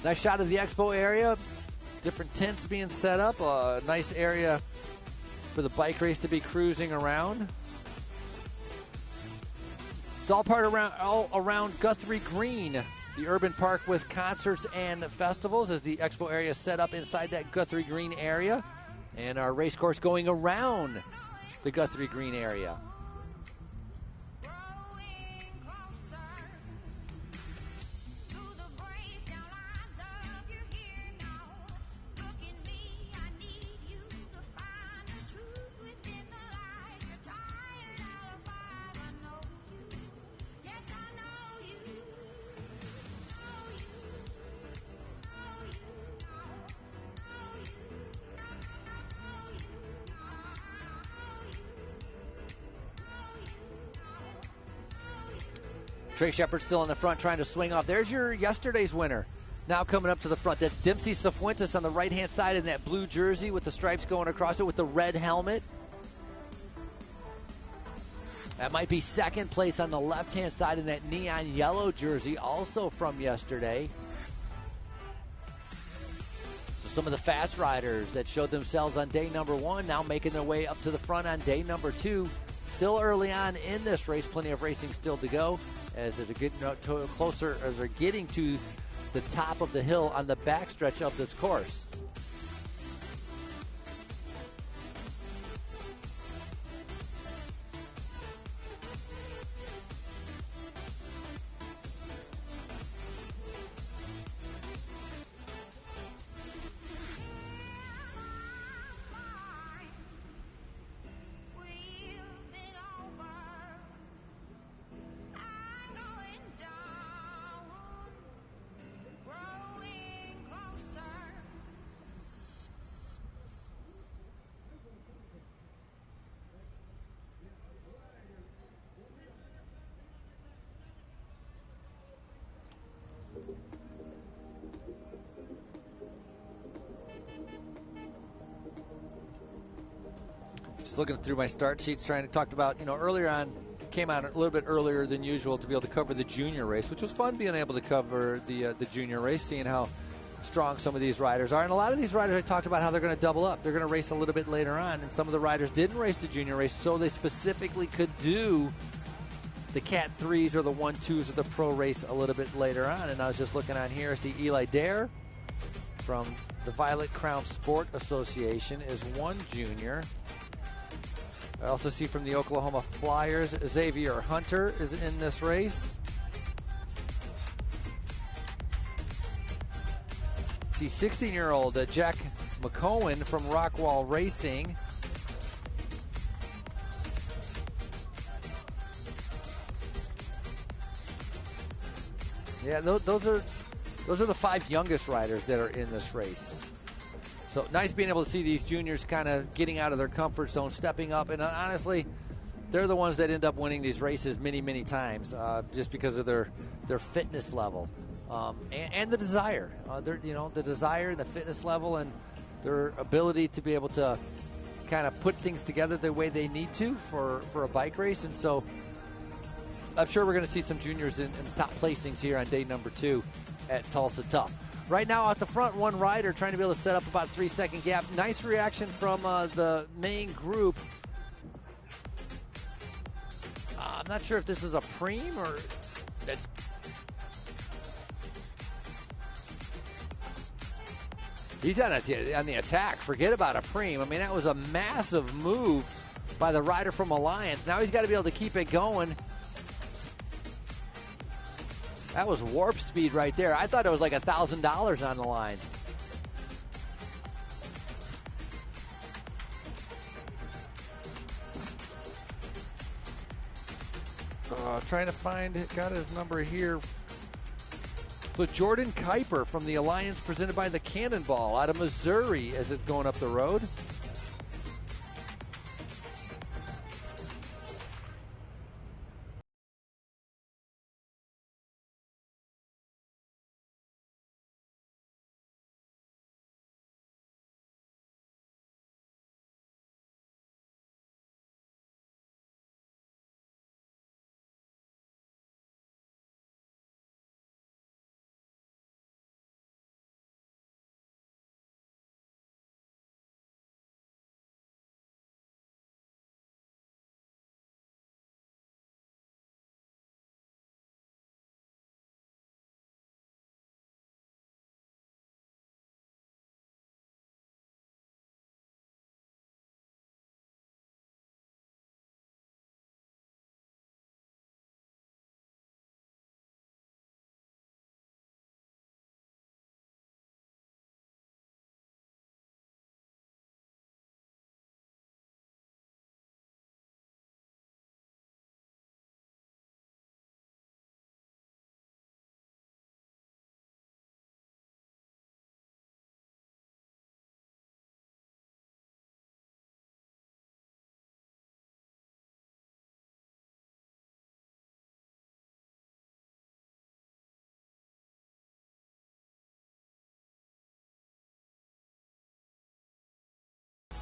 Nice shot of the Expo area. Different tents being set up. A nice area for the bike race to be cruising around. It's all around Guthrie Green, the urban park with concerts and festivals, as the Expo area is set up inside that Guthrie Green area. And our race course going around the Guthrie Green area. Trey Shepard still in the front trying to swing off. There's your yesterday's winner. Now coming up to the front. That's Dempsey Cifuentes on the right-hand side in that blue jersey with the stripes going across it with the red helmet. That might be second place on the left-hand side in that neon yellow jersey, also from yesterday. So some of the fast riders that showed themselves on day number 1 now making their way up to the front on day number 2. Still early on in this race. Plenty of racing still to go, as they're getting closer, as they're getting to the top of the hill on the backstretch of this course. Just looking through my start sheets, trying to talk about, earlier on, came out a little bit earlier than usual to be able to cover the junior race, which was fun being able to cover the junior race, seeing how strong some of these riders are. And a lot of these riders, I talked about how they're going to double up. They're going to race a little bit later on, and some of the riders didn't race the junior race, so they specifically could do the Cat 3s or the 1-2s or the pro race a little bit later on. And I was just looking on here, I see Eli Dare from the Violet Crown Sport Association is one junior. I also see from the Oklahoma Flyers, Xavier Hunter is in this race. See 16-year-old Jack McCowan from Rockwall Racing. Yeah, those are the 5 youngest riders that are in this race. So nice being able to see these juniors kind of getting out of their comfort zone, stepping up, and honestly, they're the ones that end up winning these races many, many times, just because of their fitness level and the desire. The desire and the fitness level and their ability to be able to kind of put things together the way they need to for a bike race. And so I'm sure we're going to see some juniors in top placings here on day number 2 at Tulsa Tough. Right now at the front, one rider trying to be able to set up about a 3-second gap. Nice reaction from the main group. I'm not sure if this is a preem or it's. He's on the attack. Forget about a preem. I mean, that was a massive move by the rider from Alliance. Now he's got to be able to keep it going. That was warp speed right there. I thought it was like $1,000 on the line. Trying to find, got his number here. So Jordan Kuiper from the Alliance, presented by the Cannonball out of Missouri, as it's going up the road.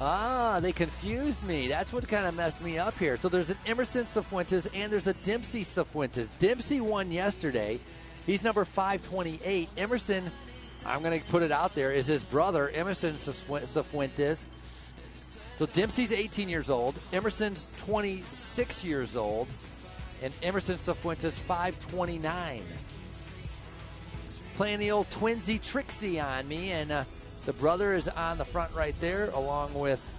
Ah, they confused me. That's what kind of messed me up here. So there's an Emerson Cifuentes and there's a Dempsey Cifuentes. Dempsey won yesterday. He's number 528. Emerson, I'm going to put it out there, is his brother, Emerson Cifuentes. So Dempsey's 18 years old. Emerson's 26 years old. And Emerson Cifuentes, 529. Playing the old twinsy tricksy on me, and the brother is on the front right there, along with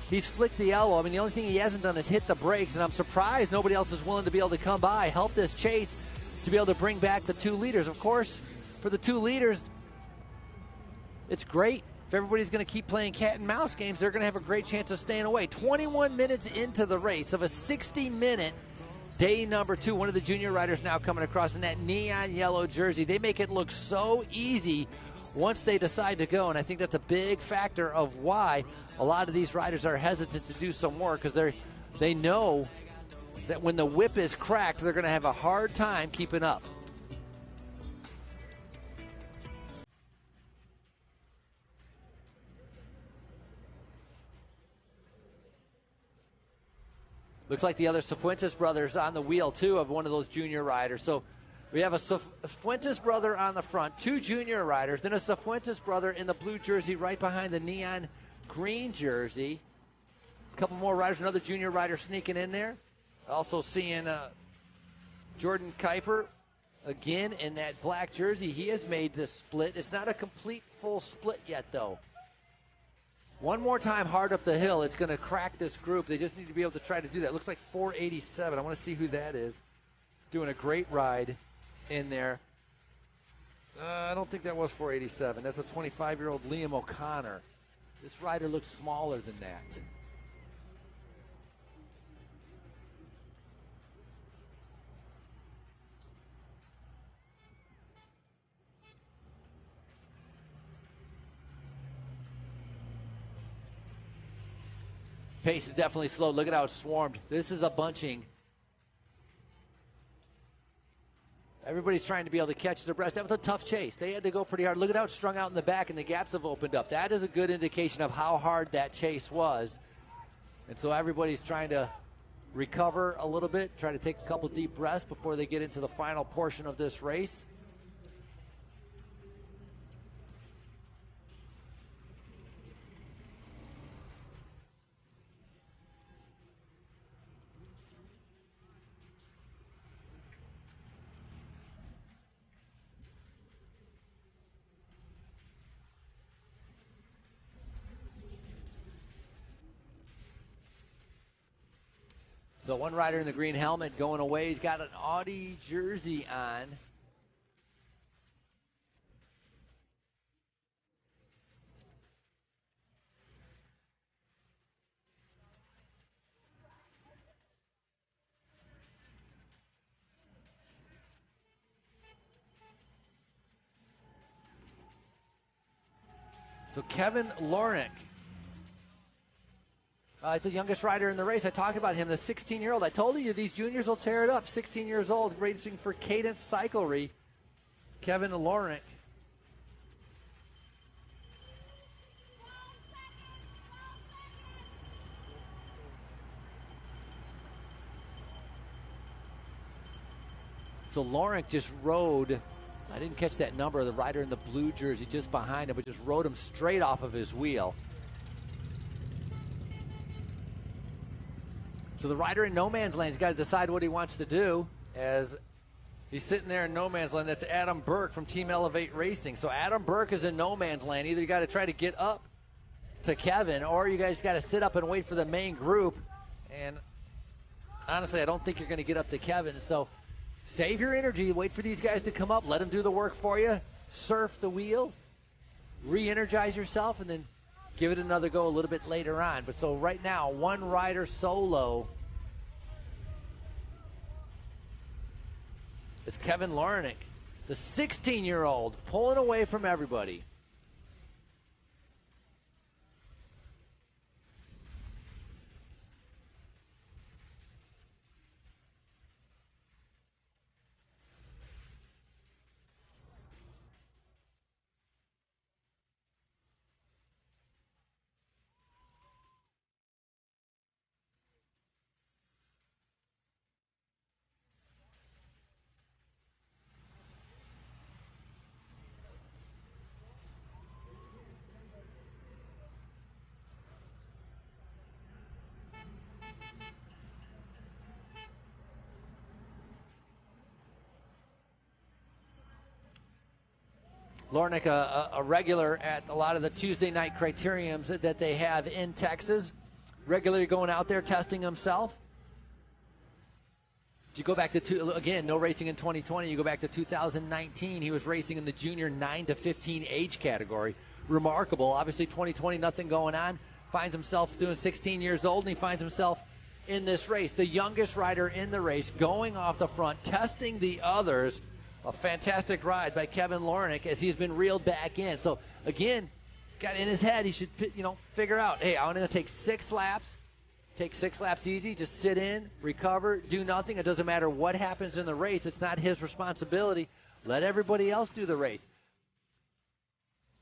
he's flicked the yellow. I mean, the only thing he hasn't done is hit the brakes, and I'm surprised nobody else is willing to be able to come by, help this chase, to be able to bring back the 2 leaders. Of course, for the 2 leaders, it's great. If everybody's going to keep playing cat and mouse games, they're going to have a great chance of staying away. 21 minutes into the race of a 60-minute day number 2. One of the junior riders now coming across in that neon yellow jersey. They make it look so easy once they decide to go, and I think that's a big factor of why a lot of these riders are hesitant to do some more, because they know that when the whip is cracked, they're going to have a hard time keeping up. Looks like the other Cifuentes brothers on the wheel, too, of one of those junior riders. So we have a Cifuentes brother on the front, 2 junior riders, then a Cifuentes brother in the blue jersey right behind the neon green jersey. A couple more riders, another junior rider sneaking in there. Also seeing Jordan Kuiper again in that black jersey. He has made this split. It's not a complete full split yet, though. One more time hard up the hill. It's going to crack this group. They just need to be able to try to do that. It looks like 487. I want to see who that is. Doing a great ride in there. I don't think that was 487. That's a 25-year-old Liam O'Connor. This rider looks smaller than that. Pace is definitely slow. Look at how it's swarmed. This is a bunching. Everybody's trying to be able to catch their breath. That was a tough chase. They had to go pretty hard. Look at how it's strung out in the back, and the gaps have opened up. That is a good indication of how hard that chase was. And so everybody's trying to recover a little bit, try to take a couple deep breaths before they get into the final portion of this race. So one rider in the green helmet going away. He's got an Audi jersey on. So Kevin Lornick. It's the youngest rider in the race. I talked about him, the 16-year-old. I told you these juniors will tear it up. 16 years old, racing for Cadence Cyclery. Kevin Lornick. So Lornick just rode, I didn't catch that number, the rider in the blue jersey just behind him, but just rode him straight off of his wheel. So the rider in no man's land has got to decide what he wants to do as he's sitting there in no man's land. That's Adam Burke from Team Elevate Racing. So Adam Burke is in no man's land. Either you got to try to get up to Kevin, or you guys got to sit up and wait for the main group. And honestly, I don't think you're going to get up to Kevin. So save your energy. Wait for these guys to come up. Let them do the work for you. Surf the wheels. Re-energize yourself, and then give it another go a little bit later on. But so right now, one rider solo is Kevin Lornick, the 16-year-old, pulling away from everybody. Lornick, a regular at a lot of the Tuesday night criteriums that they have in Texas, regularly going out there testing himself. If you go back to, again, no racing in 2020, you go back to 2019, he was racing in the junior 9 to 15 age category. Remarkable. Obviously 2020, nothing going on. Finds himself doing 16 years old, and he finds himself in this race. The youngest rider in the race, going off the front, testing the others. A fantastic ride by Kevin Lornick as he's been reeled back in. So, again, got in his head, he should, figure out, hey, I'm going to take 6 laps. Take 6 laps easy. Just sit in, recover, do nothing. It doesn't matter what happens in the race. It's not his responsibility. Let everybody else do the race.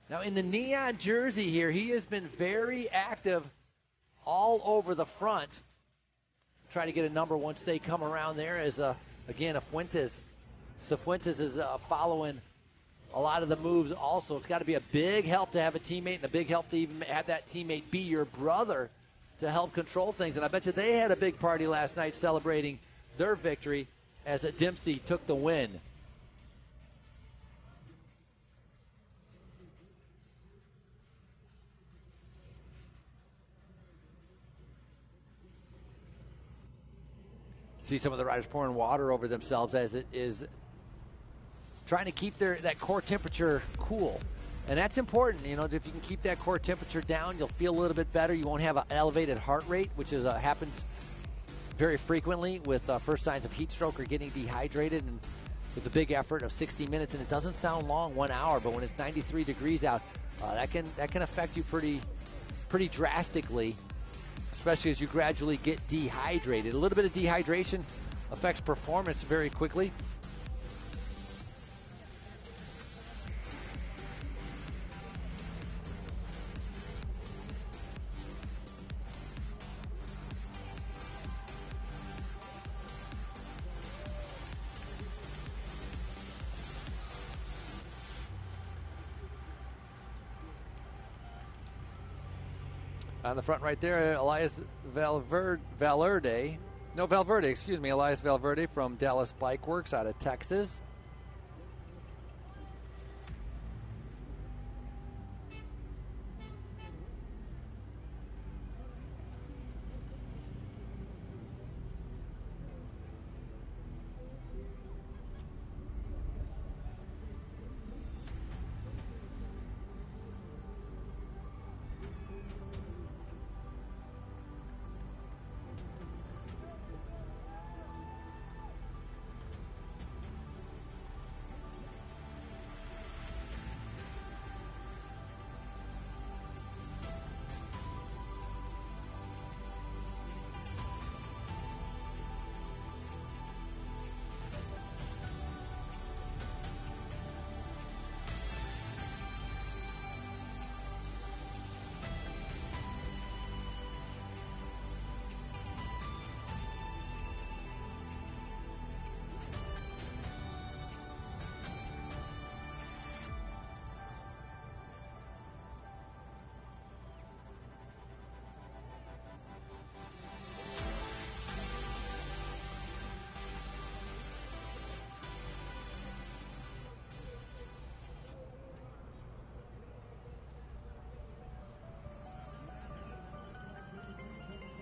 Now, in the neon jersey here, he has been very active all over the front. Try to get a number once they come around there as, again, Cifuentes is following a lot of the moves also. It's got to be a big help to have a teammate, and a big help to even have that teammate be your brother to help control things. And I bet you they had a big party last night celebrating their victory as Dempsey took the win. See some of the riders pouring water over themselves as it is trying to keep that core temperature cool. And that's important. If you can keep that core temperature down, you'll feel a little bit better. You won't have an elevated heart rate, which happens very frequently with first signs of heat stroke or getting dehydrated. And with a big effort of 60 minutes, and it doesn't sound long, 1 hour, but when it's 93 degrees out, that can affect you pretty drastically, especially as you gradually get dehydrated. A little bit of dehydration affects performance very quickly. On the front right there, Elias Valverde from Dallas Bike Works out of Texas.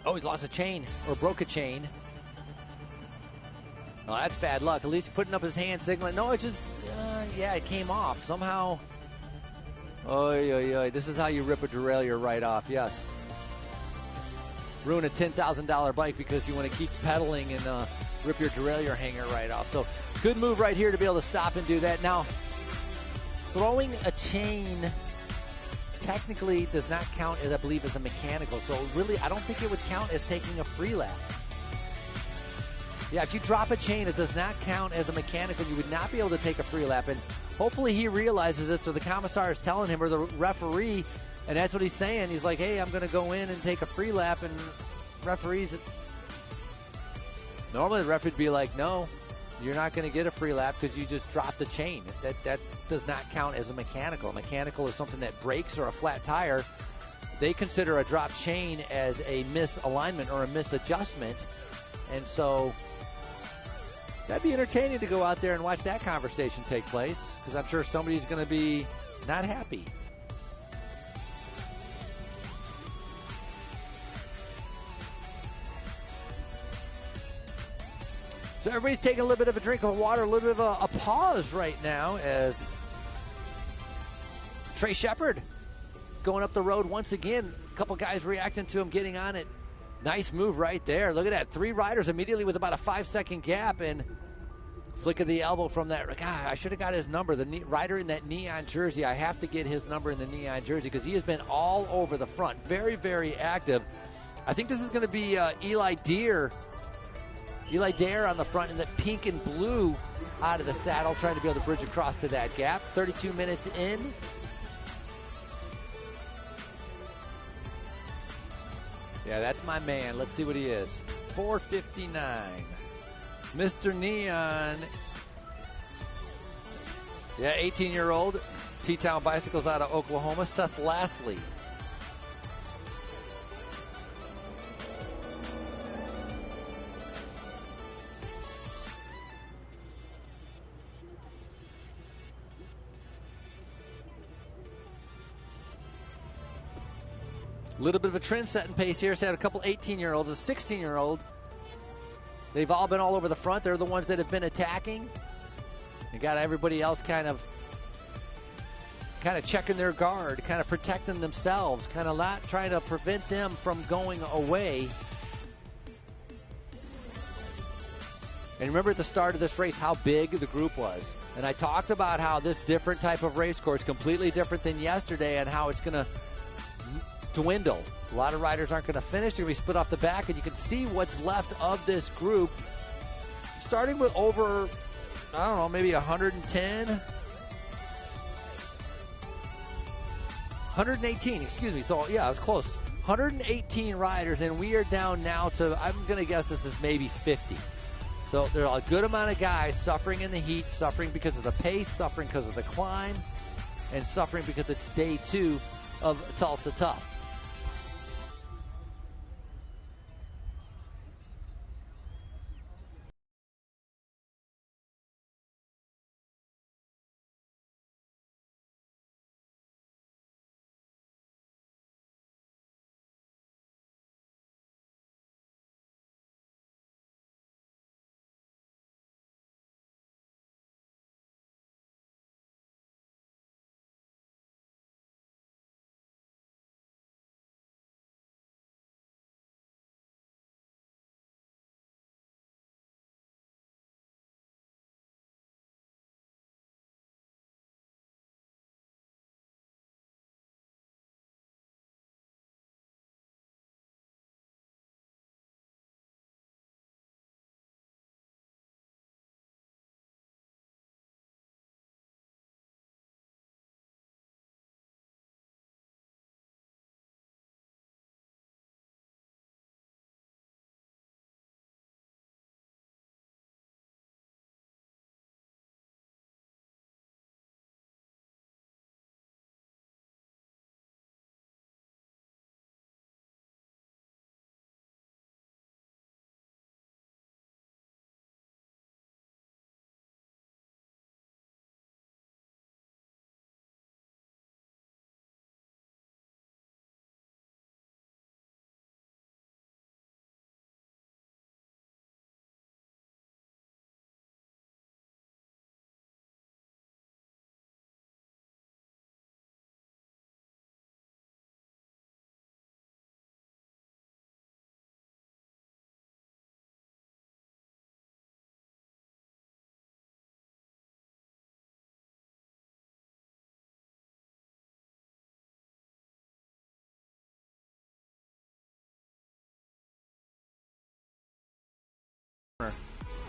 Oh, he's lost a chain or broke a chain. Oh, that's bad luck. At least putting up his hand signaling. No, it just, yeah, it came off. Somehow, this is how you rip a derailleur right off, yes. Ruin a $10,000 bike because you want to keep pedaling and rip your derailleur hanger right off. So, good move right here to be able to stop and do that. Now, throwing a chain technically does not count as, I believe, as a mechanical. So, really, I don't think it would count as taking a free lap. Yeah, if you drop a chain, it does not count as a mechanical. You would not be able to take a free lap. And hopefully he realizes this, or the commissar is telling him, or the referee, and that's what he's saying. He's like, hey, I'm going to go in and take a free lap. And referees, normally the referee would be like, no, you're not going to get a free lap because you just dropped the chain. That does not count as a mechanical. A mechanical is something that breaks or a flat tire. They consider a drop chain as a misalignment or a misadjustment. And so that'd be entertaining to go out there and watch that conversation take place, because I'm sure somebody's going to be not happy. So everybody's taking a little bit of a drink of water, a little bit of a pause right now as Trey Shepard going up the road once again. A couple guys reacting to him getting on it. Nice move right there. Look at that. 3 riders immediately with about a 5-second gap, and flick of the elbow from that. God, I should have got his number. The rider in that neon jersey, I have to get his number in the neon jersey because he has been all over the front. Very, very active. I think this is going to be Eli Dare on the front in the pink and blue out of the saddle, trying to be able to bridge across to that gap. 32 minutes in. Yeah, that's my man. Let's see what he is. 4:59. Mr. Neon. Yeah, 18-year-old. T-Town Bicycles out of Oklahoma. Seth Lastly. A little bit of a trend-setting pace here. So had a couple 18-year-olds, a 16-year-old. They've all been all over the front. They're the ones that have been attacking. You got everybody else kind of checking their guard, kind of protecting themselves, kind of not trying to prevent them from going away. And remember at the start of this race how big the group was. And I talked about how this different type of race course, completely different than yesterday, and how it's going to dwindle. A lot of riders aren't going to finish. They're going to be split off the back, and you can see what's left of this group. Starting with over, I don't know, maybe 110? 118, excuse me. So, yeah, I was close. 118 riders, and we are down now to, I'm going to guess this is maybe 50. So there are a good amount of guys suffering in the heat, suffering because of the pace, suffering because of the climb, and suffering because it's day 2 of Tulsa Tough.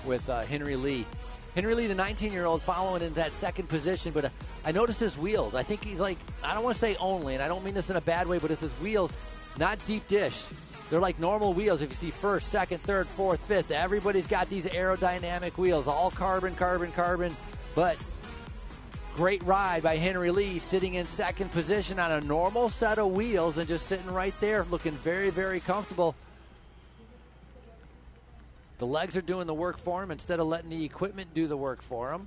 with Henry Lee. Henry Lee, the 19-year-old, following in that second position, but I noticed his wheels. I think he's like, I don't want to say only, and I don't mean this in a bad way, but it's his wheels, not deep dish. They're like normal wheels. If you see first, second, third, fourth, fifth, everybody's got these aerodynamic wheels, all carbon, but great ride by Henry Lee, sitting in second position on a normal set of wheels and just sitting right there looking very, very comfortable. The legs are doing the work for him instead of letting the equipment do the work for him.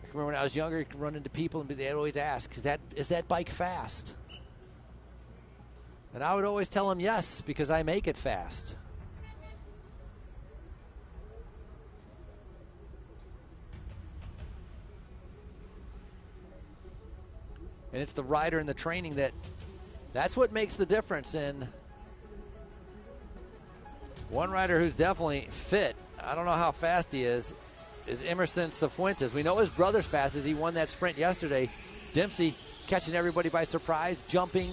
I remember when I was younger, you could run into people and they'd always ask, is that bike fast? And I would always tell them yes, because I make it fast. And it's the rider and the training that's what makes the difference. And one rider who's definitely fit, I don't know how fast he is Emerson Cifuentes. We know his brother's fast as he won that sprint yesterday. Dempsey catching everybody by surprise, jumping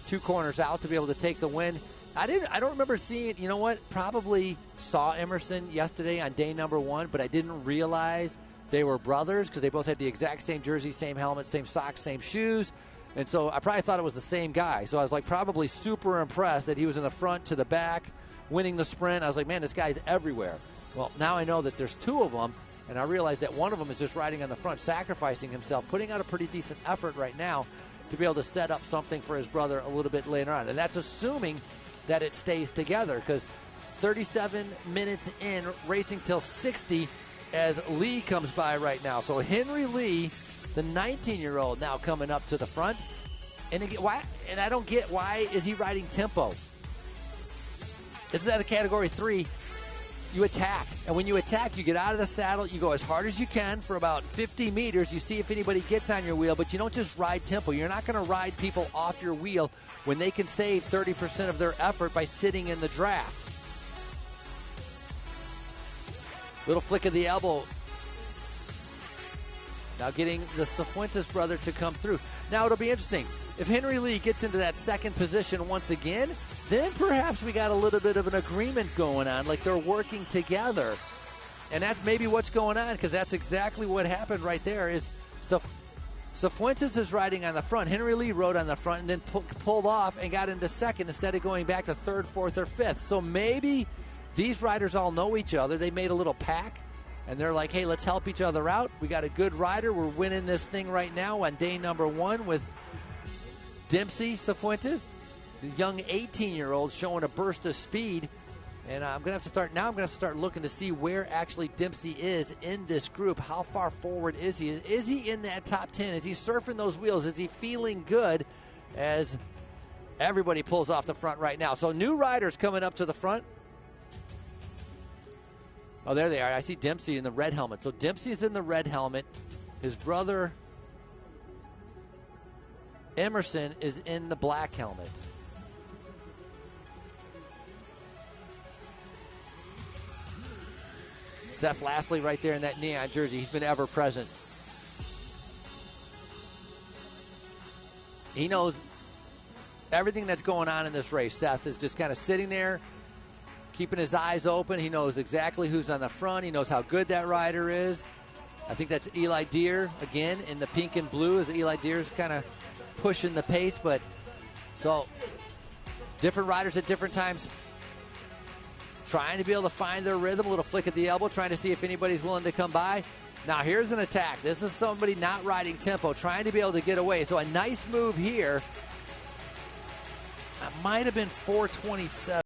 2 corners out to be able to take the win. I don't remember seeing, you know what, probably saw Emerson yesterday on day number 1, but I didn't realize they were brothers because they both had the exact same jersey, same helmet, same socks, same shoes. And so I probably thought it was the same guy. So I was like probably super impressed that he was in the front to the back, winning the sprint. I was like, man, this guy's everywhere. Well, now I know that there's 2 of them, and I realize that one of them is just riding on the front, sacrificing himself, putting out a pretty decent effort right now to be able to set up something for his brother a little bit later on. And that's assuming that it stays together, because 37 minutes in, racing till 60 as Lee comes by right now. So Henry Lee, the 19-year-old, now coming up to the front. And again, I don't get, why is he riding tempo? Isn't that a Category 3? You attack. And when you attack, you get out of the saddle, you go as hard as you can for about 50 meters. You see if anybody gets on your wheel, but you don't just ride tempo. You're not going to ride people off your wheel when they can save 30% of their effort by sitting in the draft. Little flick of the elbow. Now getting the Cifuentes brother to come through. Now it'll be interesting. If Henry Lee gets into that second position once again, then perhaps we got a little bit of an agreement going on, like they're working together. And that's maybe what's going on, because that's exactly what happened right there. Is Cifuentes is riding on the front. Henry Lee rode on the front and then pulled off and got into second instead of going back to third, fourth, or fifth. So maybe these riders all know each other. They made a little pack, and they're like, hey, let's help each other out. We got a good rider. We're winning this thing right now on day number 1 with Dempsey Cifuentes, the young 18-year-old showing a burst of speed. And I'm going to have to start looking to see where actually Dempsey is in this group. How far forward is he? Is he in that top 10? Is he surfing those wheels? Is he feeling good as everybody pulls off the front right now? So new riders coming up to the front. Oh, there they are. I see Dempsey in the red helmet. So Dempsey's in the red helmet. His brother Emerson is in the black helmet. Seth Lastly right there in that neon jersey. He's been ever present. He knows everything that's going on in this race. Seth is just kind of sitting there, keeping his eyes open. He knows exactly who's on the front. He knows how good that rider is. I think that's Eli Deere, again, in the pink and blue, as Eli Deere's kind of pushing the pace. But so different riders at different times trying to be able to find their rhythm, a little flick at the elbow, trying to see if anybody's willing to come by. Now here's an attack. This is somebody not riding tempo, trying to be able to get away. So a nice move here. That might have been 427.